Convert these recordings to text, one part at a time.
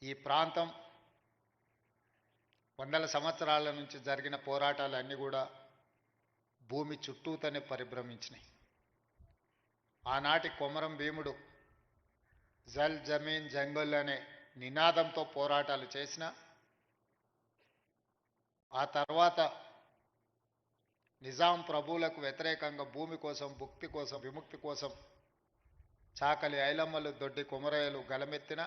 ఈ ప్రాంతం వందల సంవత్సరాల నుంచి జరిగిన పోరాటాలన్నీ కూడా భూమి చుట్టూతోనే పరిభ్రమించినాయి. ఆనాటి కొమరం భీముడు జల్ జమీన్ జంగల్ అనే నినాదంతో పోరాటాలు చేసిన ఆ తర్వాత నిజాం ప్రభువులకు వ్యతిరేకంగా భూమి కోసం, భుక్తి కోసం, విముక్తి కోసం చాకలి ఐలమ్మలు, దొడ్డి కొమరయ్యలు గలమెత్తిన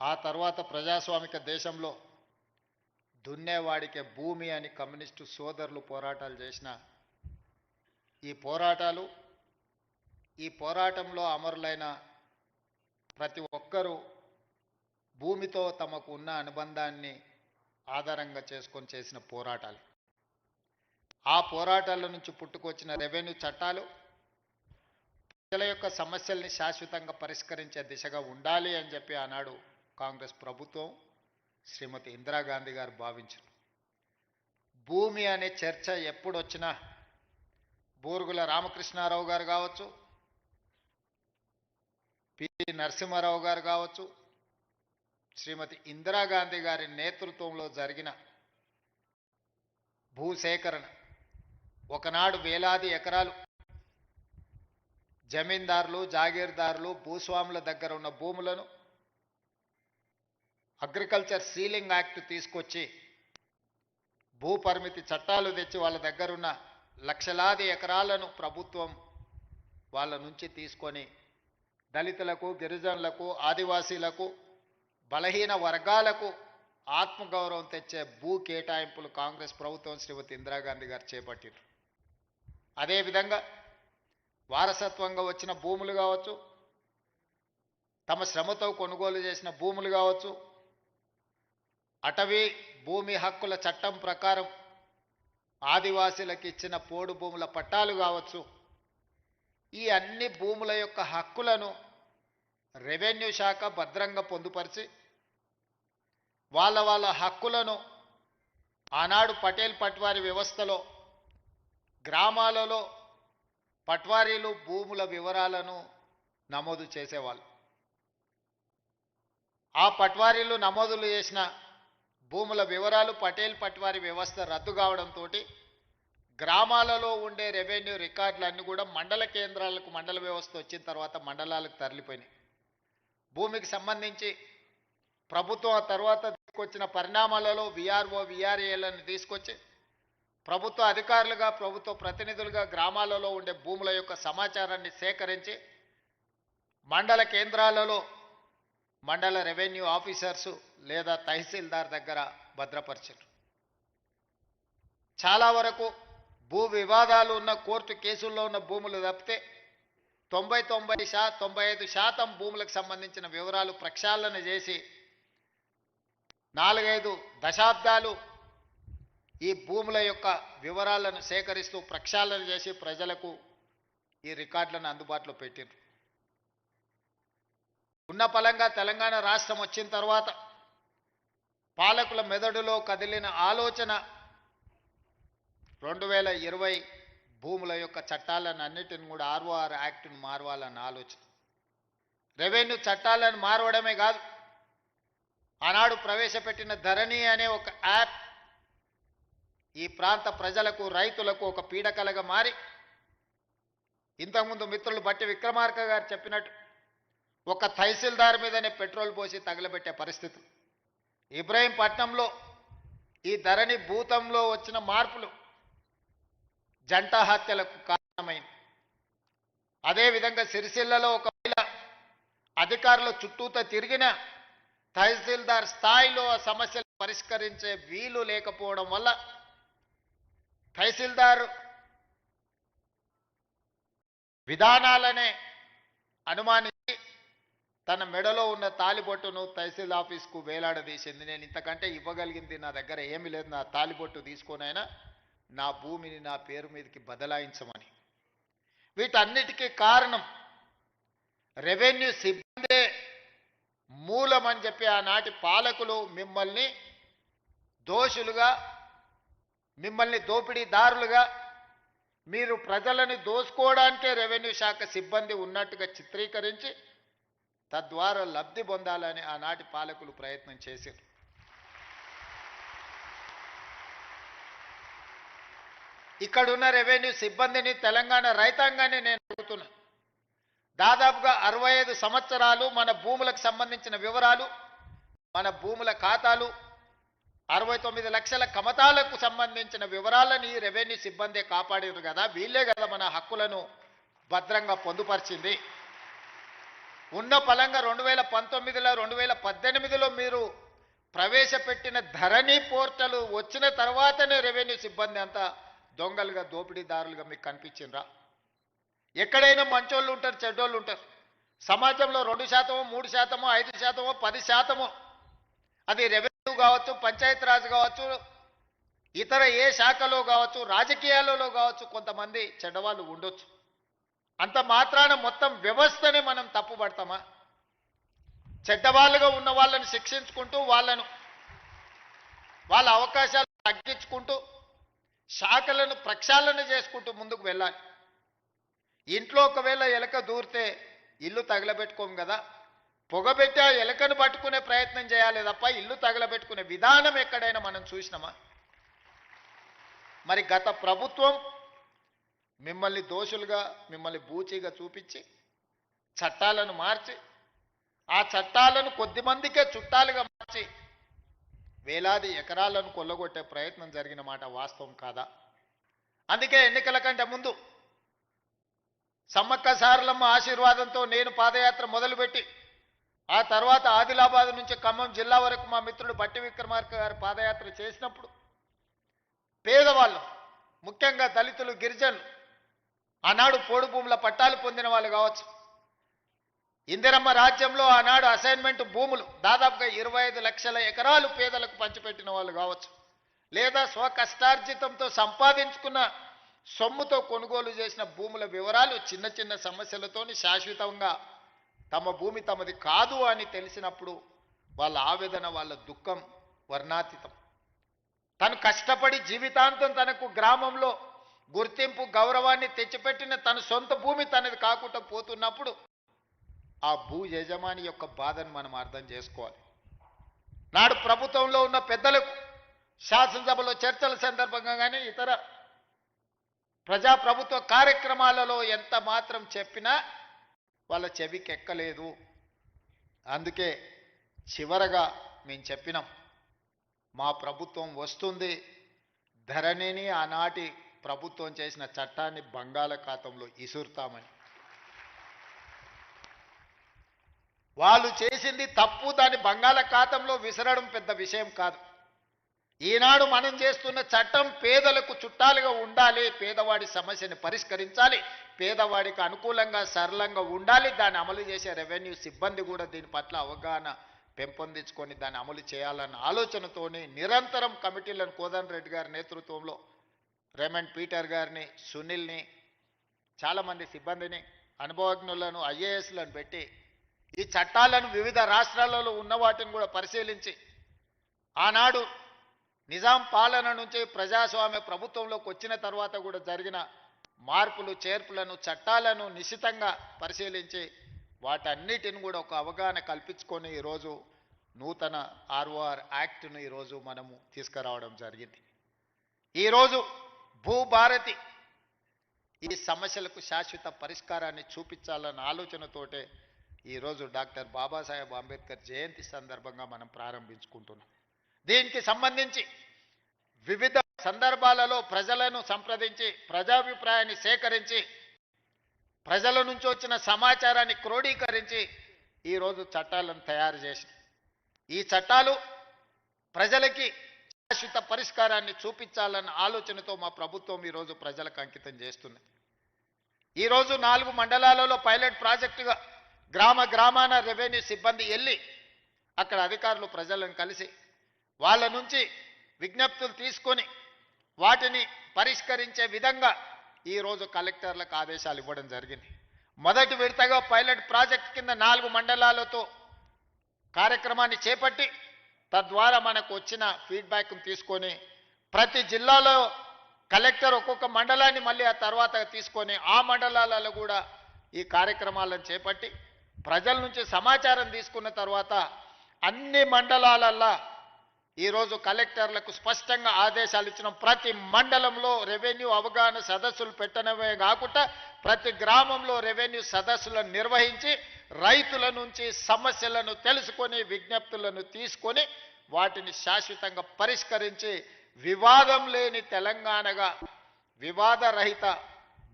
ఆ తర్వాత ప్రజాస్వామిక దేశంలో దున్నేవాడికే భూమి అని కమ్యూనిస్టు సోదరులు పోరాటాలు చేసిన ఈ పోరాటంలో అమరులైన ప్రతి ఒక్కరూ భూమితో తమకు ఉన్న అనుబంధాన్ని ఆధారంగా చేసుకొని చేసిన పోరాటాలు. ఆ పోరాటాల నుంచి పుట్టుకొచ్చిన రెవెన్యూ చట్టాలు ప్రజల యొక్క సమస్యల్ని శాశ్వతంగా పరిష్కరించే దిశగా ఉండాలి అని చెప్పి ఆనాడు కాంగ్రెస్ ప్రభుత్వం, శ్రీమతి ఇందిరాగాంధీ గారు భావించారు. భూమి అనే చర్చ ఎప్పుడొచ్చినా బూరుగుల రామకృష్ణారావు గారు కావచ్చు, పి నరసింహారావు గారు కావచ్చు, శ్రీమతి ఇందిరాగాంధీ గారి నేతృత్వంలో జరిగిన భూసేకరణ ఒకనాడు వేలాది ఎకరాలు జమీందారులు, జాగీర్దారులు, భూస్వాముల దగ్గర ఉన్న భూములను అగ్రికల్చర్ సీలింగ్ యాక్ట్ తీసుకొచ్చి భూ పరిమితి చట్టాలు తెచ్చి వాళ్ళ దగ్గరున్న లక్షలాది ఎకరాలను ప్రభుత్వం వాళ్ళ నుంచి తీసుకొని దళితులకు, గిరిజనులకు, ఆదివాసీలకు, బలహీన వర్గాలకు ఆత్మగౌరవం తెచ్చే భూ కేటాయింపులు కాంగ్రెస్ ప్రభుత్వం, శ్రీమతి ఇందిరాగాంధీ గారు చేపట్టారు. అదేవిధంగా వారసత్వంగా వచ్చిన భూములు కావచ్చు, తమ శ్రమతో కొనుగోలు చేసిన భూములు కావచ్చు, అటవీ భూమి హక్కుల చట్టం ప్రకారం ఆదివాసీలకు ఇచ్చిన పోడు భూముల పట్టాలు కావచ్చు, ఈ అన్ని భూముల యొక్క హక్కులను రెవెన్యూ శాఖ భద్రంగా పొందుపరిచి వాళ్ళ హక్కులను ఆనాడు పటేల్ పట్వారీ వ్యవస్థలో గ్రామాలలో పట్వారీలు భూముల వివరాలను నమోదు చేసేవాళ్ళు. ఆ పట్వారీలు నమోదులు చేసిన భూముల వివరాలు పటేల్ పట్వారీ వ్యవస్థ రద్దు కావడంతో గ్రామాలలో ఉండే రెవెన్యూ రికార్డులన్నీ కూడా మండల కేంద్రాలకు, మండల వ్యవస్థ వచ్చిన తర్వాత మండలాలకు తరలిపోయినాయి. భూమికి సంబంధించి ప్రభుత్వం ఆ తర్వాత తీసుకొచ్చిన పరిణామాలలో విఆర్ఓ, విఆర్ఏలను తీసుకొచ్చి ప్రభుత్వ అధికారులుగా, ప్రభుత్వ ప్రతినిధులుగా గ్రామాలలో ఉండే భూముల యొక్క సమాచారాన్ని సేకరించి మండల కేంద్రాలలో మండల రెవెన్యూ ఆఫీసర్సు లేదా తహసీల్దార్ దగ్గర భద్రపరిచారు. చాలా వరకు భూ వివాదాలు ఉన్న కోర్టు కేసుల్లో ఉన్న భూములు తప్పితే 95% భూములకు సంబంధించిన వివరాలు ప్రక్షాళన చేసి 4-5 దశాబ్దాలు ఈ భూముల యొక్క వివరాలను సేకరిస్తూ ప్రక్షాళన చేసి ప్రజలకు ఈ రికార్డులను అందుబాటులో పెట్టారు. ఉన్న పలంగా తెలంగాణ రాష్ట్రం వచ్చిన తర్వాత పాలకుల మెదడులో కదిలిన ఆలోచన 2020 భూముల యొక్క చట్టాలను అన్నిటిని కూడా ROR యాక్ట్ను మారవాలన్న ఆలోచన. రెవెన్యూ చట్టాలను మారవడమే కాదు, ఆనాడు ప్రవేశపెట్టిన ధరణి అనే ఒక యాప్ ఈ ప్రాంత ప్రజలకు, రైతులకు ఒక పీడకలగా మారి ఇంతకుముందు మిత్రులు బట్టి విక్రమార్క గారు చెప్పినట్టు ఒక తహసీల్దార్ మీదనే పెట్రోల్ పోసి తగలబెట్టే పరిస్థితి. ఇబ్రహీంపట్నంలో ఈ ధరణి భూతంలో వచ్చిన మార్పులు జంట హత్యలకు కారణమైంది. అదేవిధంగా సిరిసిల్లలో ఒకవేళ అధికారులు చుట్టూతో తిరిగిన తహసీల్దార్ స్థాయిలో ఆ సమస్యలు పరిష్కరించే వీలు లేకపోవడం వల్ల తహసీల్దార్ విధానాలనే అనుమానించి తన మెడలో ఉన్న తాలిబొట్టును తహసీల్ ఆఫీస్కు వేలాడదీసింది. నేను ఇంతకంటే ఇవ్వగలిగింది నా దగ్గర ఏమీ లేదు, నా తాలిబొట్టు తీసుకొనైనా నా భూమిని నా పేరు మీదకి బదలాయించమని. వీటన్నిటికీ కారణం రెవెన్యూ సిబ్బందే మూలమని చెప్పి ఆనాటి పాలకులు మిమ్మల్ని దోషులుగా, మిమ్మల్ని దోపిడీదారులుగా, మీరు ప్రజలను దోసుకోవడానికే రెవెన్యూ శాఖ సిబ్బంది ఉన్నట్టుగా చిత్రీకరించి తద్వారా లబ్ధి పొందాలని ఆనాటి పాలకులు ప్రయత్నం చేశారు. ఇక్కడున్న రెవెన్యూ సిబ్బందిని, తెలంగాణ రైతాంగాన్ని నేను అడుగుతున్నా. దాదాపుగా 65 సంవత్సరాలు మన భూములకు సంబంధించిన వివరాలు, మన భూముల ఖాతాలు, 69 లక్షల కమతాలకు సంబంధించిన వివరాలని రెవెన్యూ సిబ్బందే కాపాడారు కదా. వీళ్ళే కదా మన హక్కులను భద్రంగా పొందుపరిచింది. ఉన్న పలంగా 2019లో 2018లో మీరు ప్రవేశపెట్టిన ధరణి పోర్టల్ వచ్చిన తర్వాతనే రెవెన్యూ సిబ్బంది అంతా దొంగలుగా, దోపిడీదారులుగా మీకు కనిపించిండ్రా? ఎక్కడైనా మంచోళ్ళు ఉంటారు, చెడ్డోళ్ళు ఉంటారు. సమాజంలో 2%, 3%, 5%, 10%, అది రెవెన్యూ కావచ్చు, పంచాయతీరాజ్ కావచ్చు, ఇతర ఏ శాఖలో కావచ్చు, రాజకీయాలలో కావచ్చు, కొంతమంది చెడ్డవాళ్ళు ఉండొచ్చు. అంత మాత్రాన మొత్తం వ్యవస్థనే మనం తప్పుపడతామా? చెడ్డవాళ్ళుగా ఉన్న వాళ్ళని శిక్షించుకుంటూ, వాళ్ళ అవకాశాలు తగ్గించుకుంటూ, శాఖలను ప్రక్షాళన చేసుకుంటూ ముందుకు వెళ్ళాలి. ఇంట్లో ఒకవేళ ఎలక దూరితే ఇల్లు తగలబెట్టుకోము కదా, పొగబెట్టి ఆ ఎలకను పట్టుకునే ప్రయత్నం చేయాలి తప్ప ఇల్లు తగలబెట్టుకునే విధానం ఎక్కడైనా మనం చూసినామా? మరి గత ప్రభుత్వం మిమ్మల్ని దోషులుగా, మిమ్మల్ని బూచీగా చూపించి చట్టాలను మార్చి, ఆ చట్టాలను కొద్దిమందికే చుట్టాలుగా మార్చి వేలాది ఎకరాలను కొల్లగొట్టే ప్రయత్నం జరిగిన మాట వాస్తవం కాదా? అందుకే ఎన్నికల కంటే ముందు సమ్మక్క సారలమ్మ ఆశీర్వాదంతో నేను పాదయాత్ర మొదలుపెట్టి, ఆ తర్వాత ఆదిలాబాద్ నుంచి ఖమ్మం జిల్లా వరకు మా మిత్రుడు బట్టి విక్రమార్క గారు పాదయాత్ర చేసినప్పుడు పేదవాళ్ళు, ముఖ్యంగా దళితులు, గిరిజనులు, ఆనాడు పోడు భూముల పట్టాలు పొందిన వాళ్ళు కావచ్చు, ఇందిరమ్మ రాజ్యంలో ఆనాడు అసైన్మెంట్ భూములు దాదాపుగా 25 లక్షల ఎకరాలు పేదలకు పంచిపెట్టిన వాళ్ళు కావచ్చు, లేదా స్వకష్టార్జితంతో సంపాదించుకున్న సొమ్ముతో కొనుగోలు చేసిన భూముల వివరాలు చిన్న చిన్న సమస్యలతోని శాశ్వతంగా తమ భూమి తమది కాదు అని తెలిసినప్పుడు వాళ్ళ ఆవేదన, వాళ్ళ దుఃఖం వర్ణాతీతం. తను కష్టపడి జీవితాంతం తనకు గ్రామంలో గుర్తింపు, గౌరవాన్ని తెచ్చిపెట్టిన తన సొంత భూమి తనది కాకుండా పోతున్నప్పుడు ఆ భూ యజమాని యొక్క బాధను మనం అర్థం చేసుకోవాలి. నాడు ప్రభుత్వంలో ఉన్న పెద్దలకు శాసనసభలో చర్చల సందర్భంగా కానీ ఇతర ప్రజాప్రభుత్వ కార్యక్రమాలలో ఎంత మాత్రం చెప్పినా వాళ్ళ చెవికి ఎక్కలేదు. అందుకే చివరగా మేము చెప్పినాం, మా ప్రభుత్వం వస్తుంది, ధరణిని ఆనాటి ప్రభుత్వం చేసిన చట్టాన్ని బంగాళాఖాతంలో ఇసురుతామని. వాళ్ళు చేసింది తప్పు, దాన్ని బంగాళాఖాతంలో విసరడం పెద్ద విషయం కాదు. ఈనాడు మనం చేస్తున్న చట్టం పేదలకు చుట్టాలుగా ఉండాలి, పేదవాడి సమస్యని పరిష్కరించాలి, పేదవాడికి అనుకూలంగా సరళంగా ఉండాలి. దాన్ని అమలు చేసే రెవెన్యూ సిబ్బంది కూడా దీని పట్ల అవగాహన పెంపొందించుకొని దాన్ని అమలు చేయాలన్న ఆలోచనతోని నిరంతరం కమిటీలను కోదండ రెడ్డి గారి నేతృత్వంలో రేమండ్ పీటర్ గారిని, సునీల్ని, చాలామంది సిబ్బందిని, అనుభవజ్ఞులను, ఐఏఎస్లను పెట్టి ఈ చట్టాలను వివిధ రాష్ట్రాలలో ఉన్న వాటిని కూడా పరిశీలించి ఆనాడు నిజాం పాలన నుంచి ప్రజాస్వామ్య ప్రభుత్వంలోకి వచ్చిన తర్వాత కూడా జరిగిన మార్పులు, చేర్పులను, చట్టాలను నిశితంగా పరిశీలించి వాటన్నిటిని కూడా ఒక అవగాహన కల్పించుకొని ఈరోజు నూతన ROR యాక్ట్ను ఈరోజు మనము తీసుకురావడం జరిగింది. ఈరోజు భూభారతి ఈ సమస్యలకు శాశ్వత పరిష్కారాన్ని చూపించాలన్న ఆలోచనతోటే ఈరోజు డాక్టర్ బాబాసాహెబ్ అంబేద్కర్ జయంతి సందర్భంగా మనం ప్రారంభించుకుంటున్నాం. దీనికి సంబంధించి వివిధ సందర్భాలలో ప్రజలను సంప్రదించి ప్రజాభిప్రాయాన్ని సేకరించి ప్రజల నుంచి వచ్చిన సమాచారాన్ని క్రోడీకరించి ఈరోజు చట్టాలను తయారు చేసి ఈ చట్టాలు ప్రజలకి శాశ్వత పరిష్కారాన్ని చూపించాలన్న ఆలోచనతో మా ప్రభుత్వం ఈరోజు ప్రజలకు అంకితం చేస్తుంది. ఈరోజు 4 మండలాలలో పైలట్ ప్రాజెక్టుగా గ్రామాన రెవెన్యూ సిబ్బంది వెళ్ళి అక్కడ అధికారులు ప్రజలను కలిసి వాళ్ళ నుంచి విజ్ఞప్తులు తీసుకొని వాటిని పరిష్కరించే విధంగా ఈరోజు కలెక్టర్లకు ఆదేశాలు ఇవ్వడం జరిగింది. మొదటి విడతగా పైలట్ ప్రాజెక్ట్ కింద 4 మండలాలతో కార్యక్రమాన్ని చేపట్టి తద్వారా మనకు వచ్చిన ఫీడ్బ్యాక్ను తీసుకొని ప్రతి జిల్లాలో కలెక్టర్ ఒక్కొక్క మండలాన్ని మళ్ళీ ఆ తర్వాత తీసుకొని ఆ మండలాలలో కూడా ఈ కార్యక్రమాలను చేపట్టి ప్రజల నుంచి సమాచారం తీసుకున్న తర్వాత అన్ని మండలాలల్లో ఈరోజు కలెక్టర్లకు స్పష్టంగా ఆదేశాలు ఇచ్చిన ప్రతి మండలంలో రెవెన్యూ అవగాహన సదస్సులు పెట్టడమే కాకుండా ప్రతి గ్రామంలో రెవెన్యూ సదస్సులను నిర్వహించి రైతుల నుంచి సమస్యలను తెలుసుకొని విజ్ఞప్తులను తీసుకొని వాటిని శాశ్వతంగా పరిష్కరించి వివాదం లేని తెలంగాణగా వివాదరహిత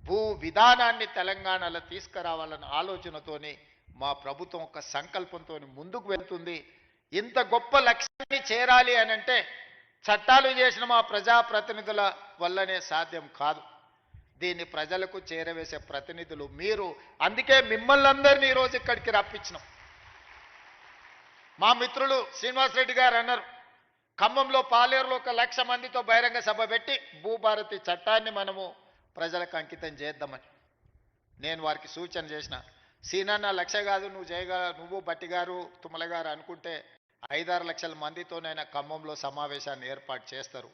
భూ విధానాన్ని తెలంగాణలో తీసుకురావాలన్న ఆలోచనతోని మా ప్రభుత్వం ఒక సంకల్పంతో ముందుకు వెళ్తుంది. ఇంత గొప్ప లక్ష్యాన్ని చేరాలి అనంటే చట్టాలు చేసిన మా ప్రజాప్రతినిధుల వల్లనే సాధ్యం కాదు. దీన్ని ప్రజలకు చేరవేసే ప్రతినిధులు మీరు. అందుకే మిమ్మల్ని అందరినీ ఈరోజు ఇక్కడికి రప్పించినాం. మా మిత్రులు శ్రీనివాసరెడ్డి గారు అన్నారు, ఖమ్మంలో పాలేరులో 1,00,000 మందితో బహిరంగ సభ పెట్టి భూభారతి చట్టాన్ని మనము ప్రజలకు అంకితం చేద్దామని నేను వారికి సూచన చేసిన. సీనన్న 1,00,000 కాదు, నువ్వు బట్టి గారు తుమ్మల గారు అనుకుంటే 5-6 లక్షల మందితోనైనా ఖమ్మంలో సమావేశాన్ని ఏర్పాటు చేస్తారు.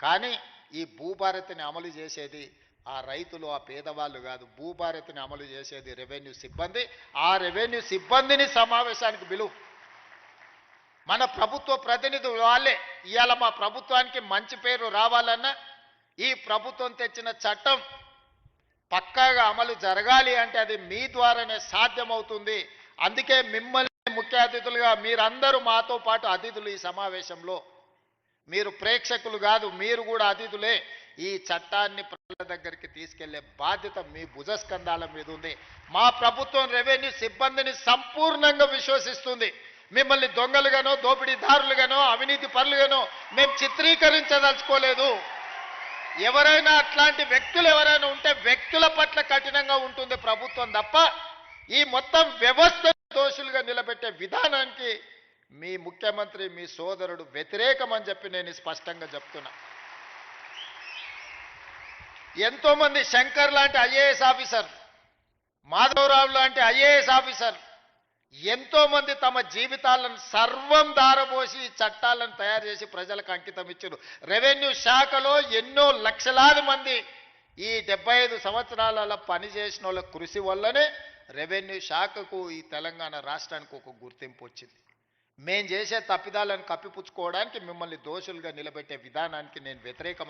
కానీ ఈ భూభారతిని అమలు చేసేది ఆ రైతులు, ఆ పేదవాళ్ళు కాదు. భూభారతిని అమలు చేసేది రెవెన్యూ సిబ్బంది. ఆ రెవెన్యూ సిబ్బందిని సమావేశానికి పిలువు. మన ప్రభుత్వ ప్రతినిధులు వాళ్ళే. ఇవాళ మా ప్రభుత్వానికి మంచి పేరు రావాలన్నా ఈ ప్రభుత్వం తెచ్చిన చట్టం పక్కాగా అమలు జరగాలి అంటే అది మీ ద్వారానే సాధ్యమవుతుంది. అందుకే మిమ్మల్ని ముఖ్య అతిథులుగా మీరందరూ మాతో పాటు అతిథులు. ఈ సమావేశంలో మీరు ప్రేక్షకులు కాదు, మీరు కూడా అతిథులే. ఈ చట్టాన్ని ప్రజల దగ్గరికి తీసుకెళ్లే బాధ్యత మీ భుజస్కంధాల మీద ఉంది. మా ప్రభుత్వం రెవెన్యూ సిబ్బందిని సంపూర్ణంగా విశ్వసిస్తుంది. మిమ్మల్ని దొంగలుగానో, దోపిడీదారులుగానో, అవినీతి పరులుగానో మేము చిత్రీకరించదలుచుకోలేదు. ఎవరైనా అట్లాంటి వ్యక్తులు ఎవరైనా ఉంటే వ్యక్తుల పట్ల కఠినంగా ఉంటుంది ప్రభుత్వం తప్ప ఈ మొత్తం వ్యవస్థ దోషులుగా నిలబెట్టే విధానానికి మీ ముఖ్యమంత్రి, మీ సోదరుడు వ్యతిరేకమని చెప్పి నేను స్పష్టంగా చెప్తున్నా. ఎంతో మంది శంకర్ లాంటి ఐఏఎస్ ఆఫీసర్, మాధవరావు లాంటి ఐఏఎస్ ఆఫీసర్ ఎంతో మంది తమ జీవితాలను సర్వం దారబోసి చట్టాలను తయారు చేసి ప్రజలకు అంకితం ఇచ్చారు. రెవెన్యూ శాఖలో ఎన్నో లక్షలాది మంది ఈ 75 సంవత్సరాల పనిచేసిన వాళ్ళ కృషి వల్లనే రెవెన్యూ శాఖకు ఈ తెలంగాణ రాష్ట్రానికి ఒక గుర్తింపు వచ్చింది. మేం చేసే తప్పిదాలను కప్పిపుచ్చుకోవడానికి మిమ్మల్ని దోషులుగా నిలబెట్టే విధానానికి నేను వ్యతిరేకం